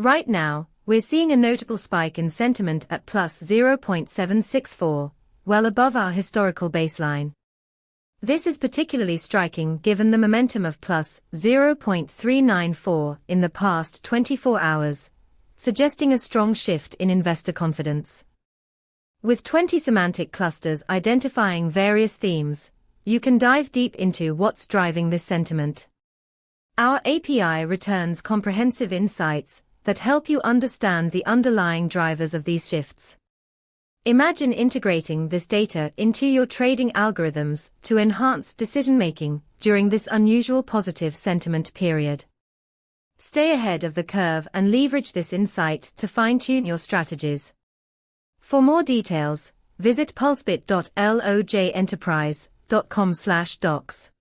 Right now, we're seeing a notable spike in sentiment at plus 0.764, well above our historical baseline. This is particularly striking given the momentum of plus 0.394 in the past 24 hours, suggesting a strong shift in investor confidence. With 20 semantic clusters identifying various themes, you can dive deep into what's driving this sentiment. Our API returns comprehensive insights that help you understand the underlying drivers of these shifts. Imagine integrating this data into your trading algorithms to enhance decision-making during this unusual positive sentiment period. Stay ahead of the curve and leverage this insight to fine-tune your strategies. For more details, visit pulsebit.lojenterprise.com/docs.